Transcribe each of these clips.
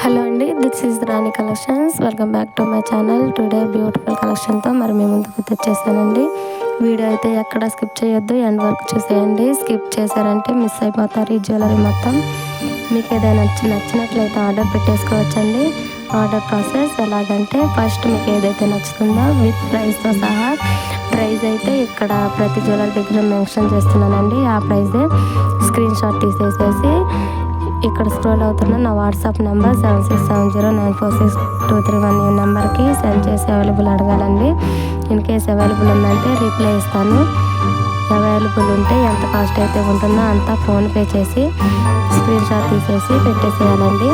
Hello అండి, this is Rani collections. Welcome back to my channel. Today beautiful కలెక్షన్తో మరి మీ ముందుకు తెచ్చేసానండి. వీడియో అయితే ఎక్కడ స్కిప్ చేయొద్దు, ఎండ్ వరకు చూసేయండి. స్కిప్ చేశారంటే మిస్ అయిపోతారు ఈ జ్యువెలరీ మొత్తం. మీకు ఏదైనా నచ్చినట్లయితే ఆర్డర్ పెట్టేసుకోవచ్చండి. ఆర్డర్ ప్రాసెస్ ఎలాగంటే, ఫస్ట్ మీకు ఏదైతే నచ్చుతుందో విత్ ప్రైస్తో సహా, ప్రైస్ అయితే ఇక్కడ ప్రతి జ్యువెలరీ దగ్గర మెన్షన్ చేస్తున్నానండి. ఆ ప్రైజే స్క్రీన్ షాట్ తీసేసేసి ఇక్కడ స్క్రోల్ అవుతున్న నా వాట్సాప్ నెంబర్ 7670946231 ఈ నెంబర్కి సెండ్ చేసి అవైలబుల్ అడగాలండి. ఇన్ కేస్ అవైలబుల్ ఉందంటే రిప్లై ఇస్తాను. అవైలబుల్ ఉంటే ఎంత కాస్ట్ అయితే ఉంటుందో అంతా ఫోన్పే చేసి స్క్రీన్ షాట్ తీసేసి పెట్టేసేయాలండి.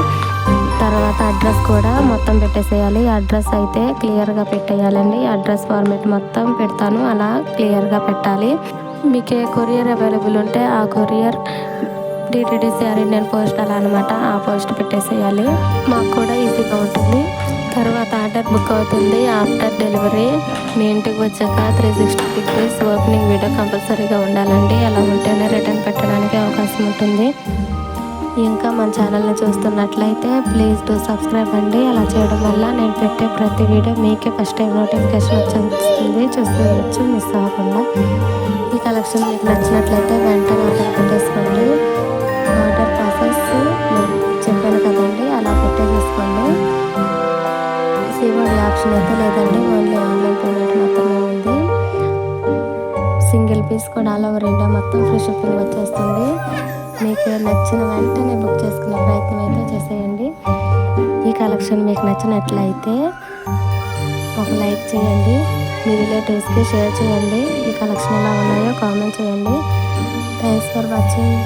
తర్వాత అడ్రస్ కూడా మొత్తం పెట్టేసేయాలి. అడ్రస్ అయితే క్లియర్గా పెట్టేయాలండి. అడ్రస్ ఫార్మేట్ మొత్తం పెడతాను, అలా క్లియర్గా పెట్టాలి. మీకు ఏ కొరియర్ అవైలబుల్ ఉంటే ఆ కొరియర్ డిటిడిసి ఇండియన్ పోస్ట్ అలా అనమాట, ఆ పోస్ట్ పెట్టేసేయాలి. మాకు కూడా ఈజీగా ఉంటుంది. తర్వాత ఆర్డర్ బుక్ అవుతుంది. ఆఫ్టర్ డెలివరీ మీ ఇంటికి వచ్చాక 360 degrees ఓపెనింగ్ వీడియో కంపల్సరీగా ఉండాలండి. అలా ఉంటేనే రిటర్న్ పెట్టడానికి అవకాశం ఉంటుంది. ఇంకా మన ఛానల్ని చూస్తున్నట్లయితే ప్లీజ్ డూ సబ్స్క్రైబ్ అండి. అలా చేయడం వల్ల నేను పెట్టే ప్రతి వీడియో మీకే ఫస్ట్ టైం నోటిఫికేషన్ వచ్చేస్తుంది. చూసుకోవచ్చు మిస్ అవ్వకుండా. ఈ కలెక్షన్ మీకు నచ్చినట్లయితే వెంటనే ఆర్డర్ పెట్టేసుకోండి. ఆర్డర్ ప్రాసెస్ చెప్పాను కదండి, అలా పెట్టేసేసుకోండి. సిఓడి ఆప్షన్ అయితే లేదండి, ఓన్లీ ఆన్లైన్ పేమెంట్ మాత్రమే ఉంది. సింగిల్ పీస్ కూడా ఆల్ ఓవర్ ఇండియా మొత్తం ఫ్రీ షిప్పింగ్ వచ్చేస్తుంది. మీకు నచ్చిన వెంటనే బుక్ చేసుకునే ప్రయత్నం అయితే చేసేయండి. ఈ కలెక్షన్ మీకు నచ్చినట్లయితే ఒక లైక్ చేయండి, మీ రిలేటివ్స్కి షేర్ చేయండి. ఈ కలెక్షన్ ఎలా ఉన్నాయో కామెంట్ చేయండి. Thanks for watching.